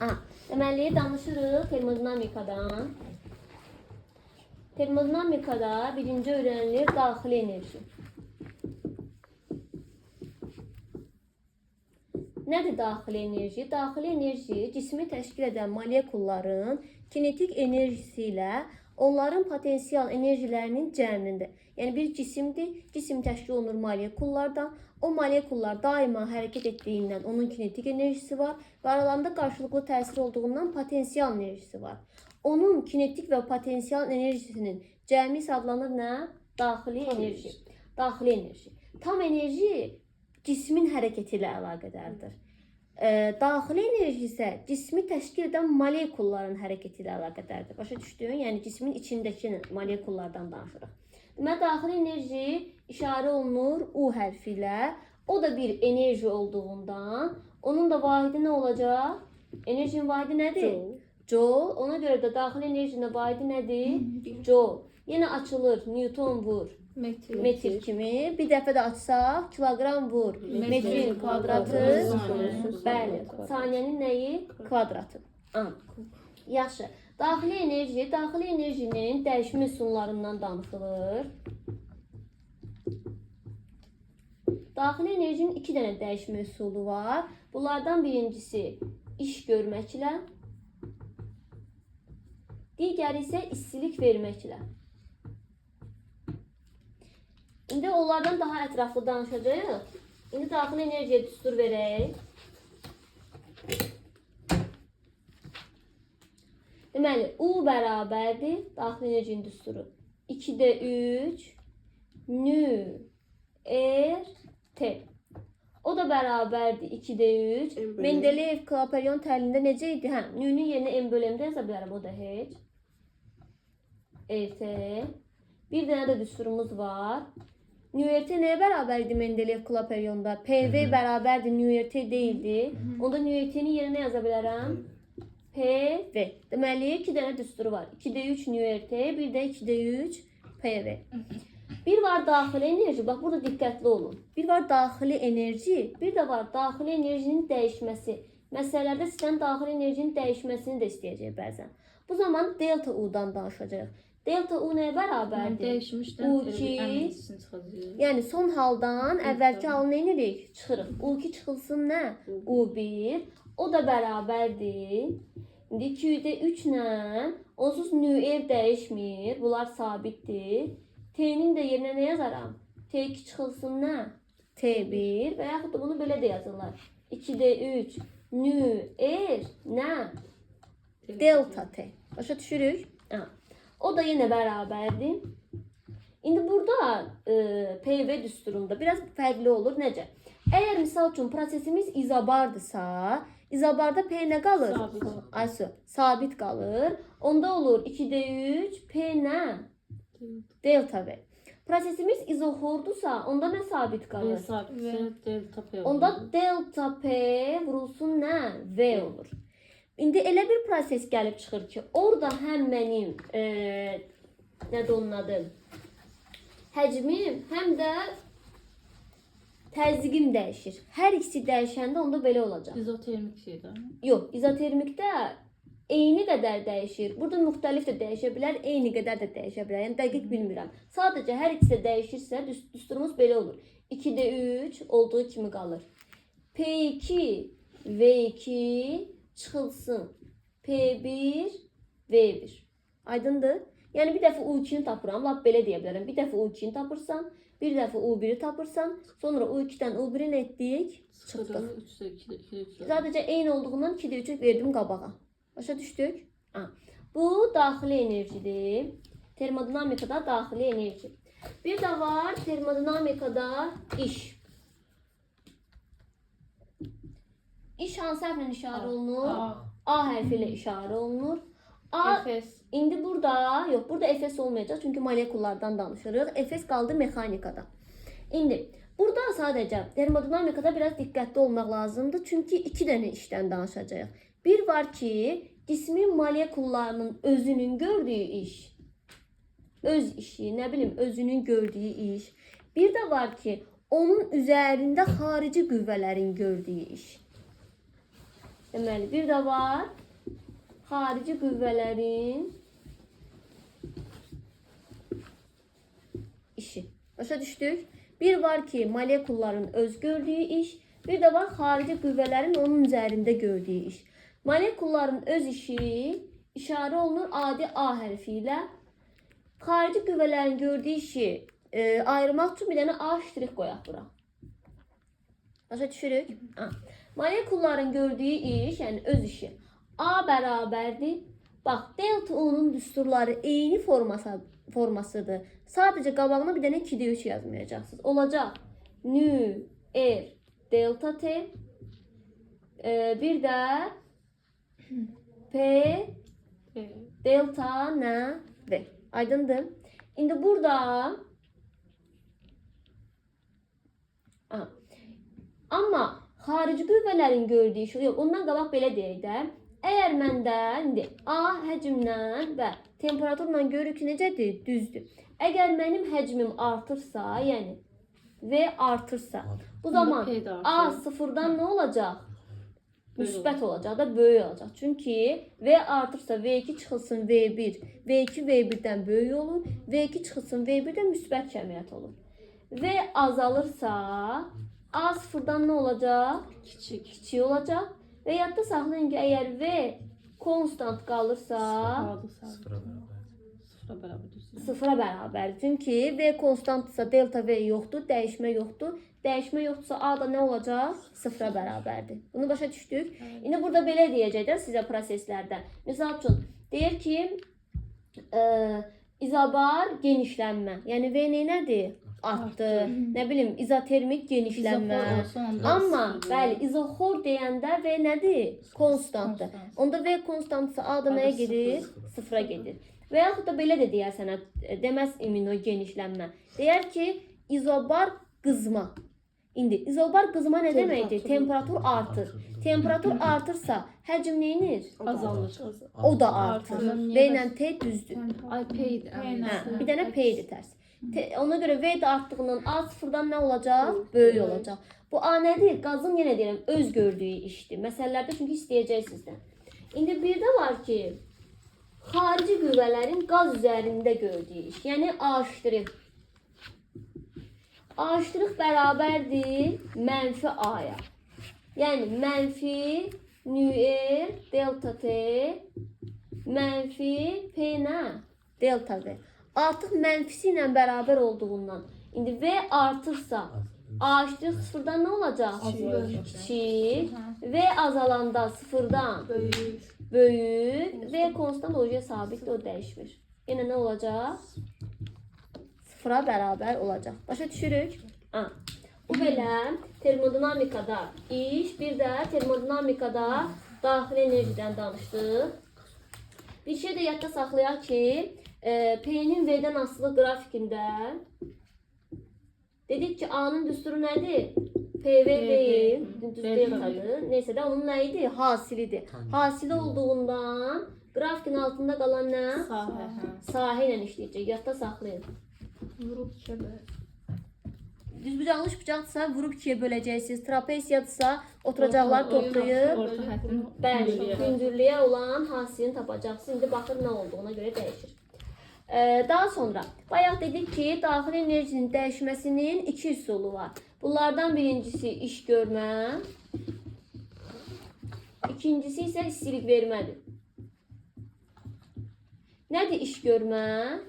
Deməli, danışırıq termodinamikadan. Termodinamikada birinci öyrənilir daxili enerji. Nədir daxili enerji? Daxili enerji cismi təşkil edən molekulların kinetik enerjisi ilə onların potensial enerjilərinin cəmridir. Yəni bir cisimdir, cisim təşkil olunur molekullardan. O molekullar daima hərəkət etdiyindən onun kinetik enerjisi var və aralarında qarşılıqlı təsir olduğundan potensial enerjisi var. Onun kinetik və potensial enerjisinin cəmi adlanır nə? Daxili enerji. Daxili enerji. Tam enerji cismin hərəkəti ilə əlaqədardır. Daxili enerji isə cismi təşkil edən molekulların hərəkəti ilə əlaqədardır. Başa düşdün? Yəni cismin içindəki molekullardan danışırıq. Deməli, daxili enerji işarə olunur U hərfi ilə. O da bir enerji olduğundan onun da vahidi nə olacaq? Enerjinin vahidi nədir? Joule. Ona görə də daxili enerjinin vahidi nədir? Joule. Yenə açılır, Newton vur. Metr kimi. Bir dəfə də açsaq, kiloqram vur. Metrin kvadratı. Bəli. Saniyənin nəyi? Kvadratı. Yaxşı. Daxili enerjinin dəyişmə üsullarından danışılır. Daxili enerjinin 2 dənə dəyişmə üsulu var. Bunlardan birincisi iş görməklə, digəri isə istilik verməklə. İndi onlardan daha ətraflı danışacağıq. İndi daxili enerjiyə düstur verək. Deməli, U bərabərdir daxili enerjinin düsturu. 2-də 3 nü r t. O da bərabərdir 2-də 3. Mendeleyev Klaperyon təlində necə idi? Nünün yerinə m bölümdə yaza bilərəm, o da heç. RT. Bir dənə də düsturumuz var. Nü-RT nəyə bərabər idi Mendeleyev Klaperyonda? PV bərabərdir, nü-RT deyildi. Onda nü-RT-nin yerinə yaza bilərəm. PV. Deməli, 2 dənə düsturu var. 2-də 3 nü-RT, bir də 2-də 3 PV. Bir var daxili enerji, bax burada diqqətli olun. Bir var daxili enerji, bir də var daxili enerjinin dəyişməsi. Məsələlərdə sizdən daxili enerjinin dəyişməsini də istəyəcək bəzən. Bu zaman delta U-dan danışacağıq. Delta U nəyə bərabərdir? U2. Yəni son haldan əvvəlki halı nə edirik? Çıxırıq. U2 çıxılsın nə? U1. O da bərabərdir. İndi 2-də 3 nə? Onsuz nü-r dəyişmir. Bunlar sabitdir. T'nin də yerinə nə yazaram? T2 çıxılsın nə? T1 və yaxud da bunu belə də yazırlar. 2-də 3 nü-r nə? Delta T. Başa düşürük? O da yenə bərabərdir. İndi burada PV düsturunda biraz fərqli olur. Necə? Əgər misal üçün prosesimiz izobardırsa, izobarda P nə qalır? Sabit qalır. Onda olur 2-də 3 P nə? Delta V. Prosesimiz izoxordursa, onda nə sabit qalır? Onda delta P vurulsun nə? V olur. İndi elə bir proses gəlib çıxır ki, orada həm mənim nədir onun adı? Həcmim, həm də təzyiqim dəyişir. Hər ikisi dəyişəndə onda belə olacaq. İzotermik şeydə? Yox, izotermikdə eyni qədər dəyişir. Burada müxtəlif də dəyişə bilər, eyni qədər də dəyişə bilər. Yəni dəqiq bilmirəm. Sadəcə hər ikisi də dəyişirsə, düsturumuz belə olur. 2-də 3 olduğu kimi qalır. P2, V2 çıxılsın. P1, V1. Aydındır? Yəni bir dəfə U2-ni tapıram, lap belə deyə bilərəm. Bir dəfə U2-ni tapırsan, bir dəfə U1-i tapırsan, sonra U2-dən U1-i nə etdik? Çıxdıq. Sadəcə eyni olduğundan 2-də 3-ü verdim qabağa. Başa düşdük? Bu daxili enerjidir. Termodinamikada daxili enerji. Bir də var termodinamikada iş. İş hansı hərflə işarə olunur? A hərfi ilə işarə olunur. Efes. İndi burada, yox, burada Efes olmayacaq çünki molekullardan danışırıq. Efes qaldı mexanikada. İndi burada sadəcə termodinamikada biraz diqqətli olmaq lazımdır çünki 2 dənə işdən danışacağıq. Bir var ki, cismin molekullarının özünün gördüyü iş. Öz işi, nə bilim, özünün gördüyü iş. Bir də var ki, onun üzərində xarici qüvvələrin gördüyü iş. Deməli, bir də var xarici qüvvələrin işi. Başa düşdük? Bir var ki, molekulların öz gördüyü iş, bir də var xarici qüvvələrin onun üzərində gördüyü iş. Molekulların öz işi işarə olunur adi A hərfi ilə. Xarici qüvvələrin gördüyü işi ayırmaq üçün bir dənə A ştrix qoyaq bura. Başa düşürük? Molekulların gördüyü iş, yəni öz işi A bərabərdir. Bax, delta O'nun düsturları eyni formasıdır. Sadəcə qabağına bir dənə 2-də 3 yazmayacaqsınız. Olacaq nü, r, delta t, bir də p, delta n, v. Aydındır? İndi burada amma xarici qüvvələrin gördüyü şey yox. Ondan qabaq belə deyək də. Əgər məndə indi A həcmdən və temperaturla görürük ki, necədir? Düzdür. Əgər mənim həcmim artırsa, yəni V artırsa, bu zaman A sıfırdan nə olacaq? Müsbət olacaq da, böyük olacaq. Çünki V artırsa V2 çıxılsın V1, V2 V1-dən böyük olur, V2 çıxılsın V1-dən müsbət kəmiyyət olur. V azalırsa, A sıfırdan nə olacaq? Kiçik olacaq. Və yadda saxlayın ki, əgər V konstant qalırsa, sıfıra bərabərdir. Çünki V konstantdırsa delta V yoxdur, dəyişmə yoxdur. Dəyişmə yoxdursa A da nə olacaq? Sıfıra bərabərdir. Bunu başa düşdük. İndi burada belə deyəcəklər sizə proseslərdə. Misal üçün, deyir ki, izobar genişlənmə. Yəni V nədir? Artdı. Nə bilim, izotermik genişlənmə. Amma bəli, izoxor deyəndə V nədir? Konstantdır. Onda V konstantsa A da nəyə gedir? Sıfıra gedir. Və yaxud da belə də deyər sənə, deməz imino genişlənmə. Deyər ki, izobar qızma. İndi izobar qızma nə deməkdir? Temperatur artır. Temperatur artırsa həcm neyinir? Azalır. O da artır. V ilə T düzdür. Ay P idi. Bir dənə P idi tərs. Ona görə V də artdığından A sıfırdan nə olacaq? Böyük olacaq. Bu A nədir? Qazın yenə deyirəm, öz gördüyü işdir. Məsələlərdə çünki istəyəcək sizdən. İndi bir də var ki, xarici qüvvələrin qaz üzərində gördüyü iş. Yəni A ştrix. A ştrix bərabərdir mənfi A-ya. Yəni mənfi nü-r delta T mənfi P nə? Delta V. Artıq mənfisi ilə bərabər olduğundan. İndi V artırsa A ştrix sıfırdan nə olacaq? Kiçik. V azalanda sıfırdan böyük. V konstant olacaq, sabitdir, o dəyişmir. Yenə nə olacaq? Sıfıra bərabər olacaq. Başa düşürük? Bu belə termodinamikada iş, bir də termodinamikada daxili enerjidən danışdıq. Bir şey də yadda saxlayaq ki, P'nin V'dən asılı qrafikində dedik ki, A'nın düsturu nədir? PV deyil, düz deltadır. Neysə də onun nə idi? Hasilidir. Hasili olduğundan grafikin altında qalan nə? Sahə ilə işləyəcək. Yadda saxlayın. Vurub çəbə. Düzbucaqlı bucaqdırsa vurub ikiyə böləcəksiniz. Trapeziyadırsa oturacaqları toplayıb bəli, hündürlüyə olan hasilini tapacaqsınız. İndi baxır nə olduğuna görə dəyişir. Daha sonra bayaq dedik ki, daxili enerjinin dəyişməsinin iki üsulu var. Bunlardan birincisi iş görmə, ikincisi isə istilik vermədir. Nədir iş görmə?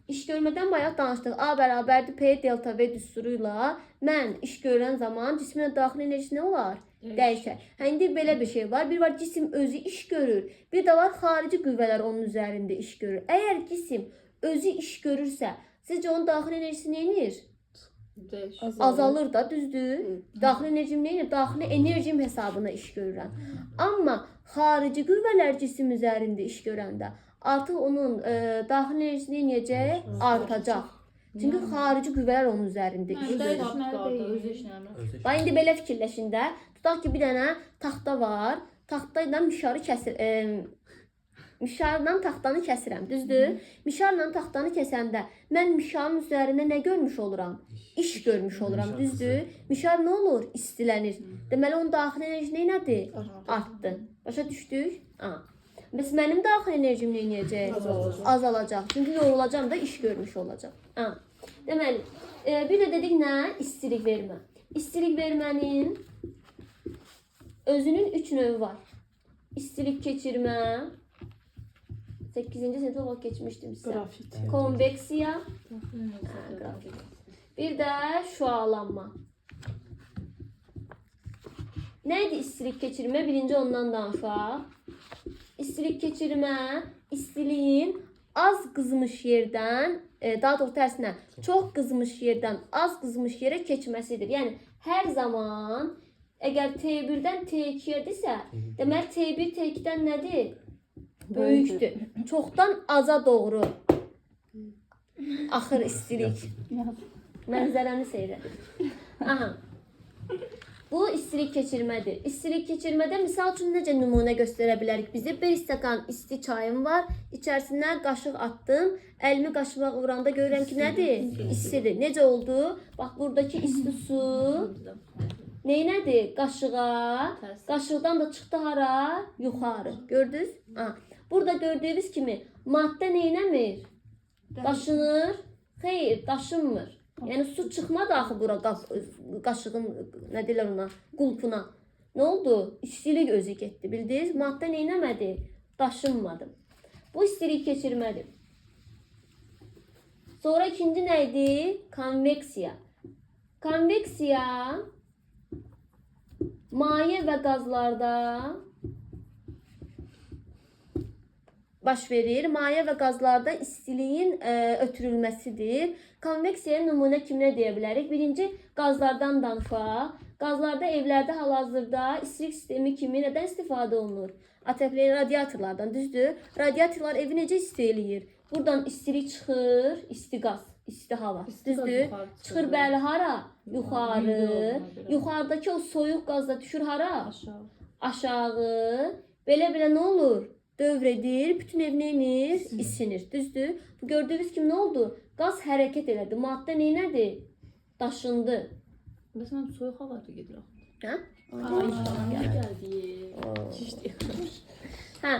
İş görmədən bayaq danışdıq. A bərabərdir P delta V düsturu ilə mən iş görən zaman cismin daxili enerjisi nə olar? Dəyişər. İndi belə bir şey var. Bir var cisim özü iş görür. Bir də var xarici qüvvələr onun üzərində iş görür. Əgər cisim özü iş görürsə, sizcə onun daxili enerjisi neyinir? Azalır da, düzdür? Daxili enerjim neyinir? Daxili enerjim hesabına iş görürəm. Amma xarici qüvvələr cisim üzərində iş görəndə artıq onun daxili enerjisi neyəcək? Artacaq. Çünki xarici qüvvələr onun üzərində iş görür. Bax, indi belə fikirləşin də. Tutaq ki, bir dənə taxta var. Taxta ilə mişarı kəsir. mişarla taxtanı kəsirəm, düzdür? Mişarla taxtanı kəsəndə mən mişarın üzərində nə görmüş oluram? İş görmüş oluram, düzdür? Mişar nə olur? İstilənir. Deməli onun daxili enerji nədir? Artdı. Başa düşdük? Bəs mənim daxili enerjim nə edəcək? Azalacaq. Çünki yorulacam da iş görmüş olacaq. Deməli, bir də dedik nə? İstilik vermə. İstilik vermənin özünün 3 növü var. İstilik keçirmə. 8-ci sinifdə olaraq keçmişdim sizə. Grafit. Konveksiya. Bir də şüalanma. Nə idi istilik keçirmə? Birinci ondan danışaq. İstilik keçirmə, istiliyin az qızmış yerdən, daha doğrusu tərsinə, çox qızmış yerdən az qızmış yerə keçməsidir. Yəni, hər zaman əgər T1-dən T2-yədirsə, deməli T1 T2-dən nədir? Böyükdür. Çoxdan aza doğru axır istilik. Mənzərəni seyr edir. Aha. Bu istilik keçirmədir. İstilik keçirmədə misal üçün necə nümunə göstərə bilərik bizə? 1 stəkan isti çayım var. İçərisinə qaşıq atdım. Əlimi qaşığa vuranda görürəm ki, nədir? İstidir. Necə oldu? Bax, buradakı isti su neynədir? Qaşığa. Qaşıqdan da çıxdı hara? Yuxarı. Gördünüz? Burada gördüyünüz kimi maddə neynəmir? Daşınır? Xeyr, daşınmır. Yəni su çıxmadı axı bura qaşığın nə deyirlər ona, qulpuna. Nə oldu? İstilik özü getdi, bildiniz? Maddə neynəmədi? Daşınmadı. Bu istilik keçirmədir. Sonra ikinci nə idi? Konveksiya. Konveksiya maye və qazlarda baş verir. Maye və qazlarda istiliyin ötürülməsidir. Konveksiyaya nümunə kimə deyə bilərik? Birinci, qazlardan danışaq. Qazlarda evlərdə hal-hazırda istilik sistemi kimi nədən istifadə olunur? Atəfləyən radiatorlardan, düzdür? Radiatorlar evi necə isti eləyir? Buradan istilik çıxır, isti qaz, isti hava, düzdür? Çıxır bəli hara? Yuxarı. Yuxarıdakı o soyuq qaz da düşür hara? Aşağı. Belə-belə nə olur? Dövr edir, bütün ev neynir? İsinir, düzdür? Bu gördüyünüz kimi nə oldu? Qaz hərəkət elədi, maddə neynədir? Daşındı. Bəs mən soyuq havada gedirəm. Hə? Hə.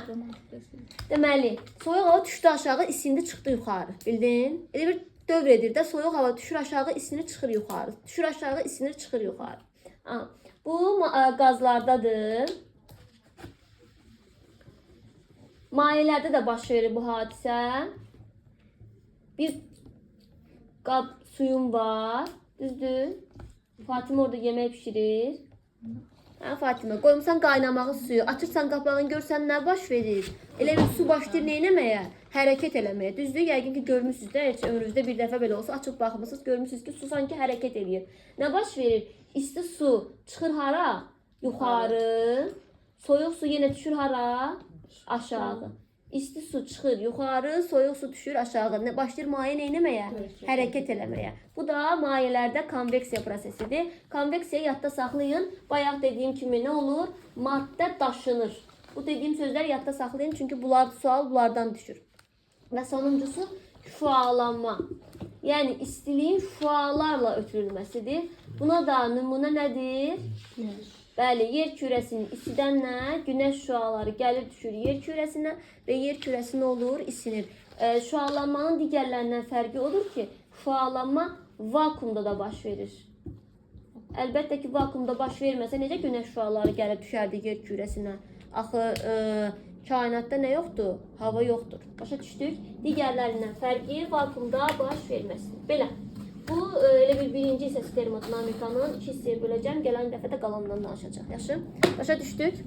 Deməli, soyuq hava düşdü aşağı, isindi, çıxdı yuxarı. Bildin? Elə bir dövr edir də, soyuq hava düşür aşağı, isinir, çıxır yuxarı. Düşür aşağı, isinir, çıxır yuxarı. Bu qazlardadır. Mayelərdə də baş verir bu hadisə. Bir qab suyum var, düzdür? Fatimə orada yemək pişirir. Hə, Fatimə, qoymuşsan qaynamağı suyu, açırsan qapağını, görsən nə baş verir? Elə bir su başlayır neynəməyə? Hərəkət eləməyə, düzdür? Yəqin ki, görmüşsünüz də, heç ömrünüzdə bir dəfə belə olsa açıb baxmışsınız, görmüşsünüz ki, su sanki hərəkət eləyir. Nə baş verir? İsti su çıxır hara? Yuxarı. Soyuq su yenə düşür hara? Aşağı. İsti su çıxır yuxarı, soyuq su düşür aşağı. Başlayır maye neynəməyə? Hərəkət eləməyə. Bu da mayelərdə konveksiya prosesidir. Konveksiya yadda saxlayın. Bayaq dediyim kimi nə olur? Maddə daşınır. Bu dediyim sözlər yadda saxlayın. Çünki sual bunlardan düşür. Və sonuncusu şüalanma. Yəni istiliyin şüalarla ötürülməsidir. Buna da nümunə nədir? Bəli, yer kürəsinin istidən nə? Günəş şüaları gəlir, düşür yer kürəsinə və yer kürəsi nə olur? İsinir. Şüalanmanın digərlərindən fərqi odur ki, şüalanma vakuumda da baş verir. Əlbəttə ki, vakuumda baş verməsə, necə günəş şüaları gəlib düşərdi yer kürəsinə? Axı, kainatda nə yoxdur? Hava yoxdur. Başa düşdük? Digərlərindən fərqi vakuumda baş verməsidir. Belə. Bu elə bir birinci hissəsi termodinamikanın 2 hissəyə böləcəm. Gələn dəfə də qalanından danışacaq. Yaxşı? Başa düşdük?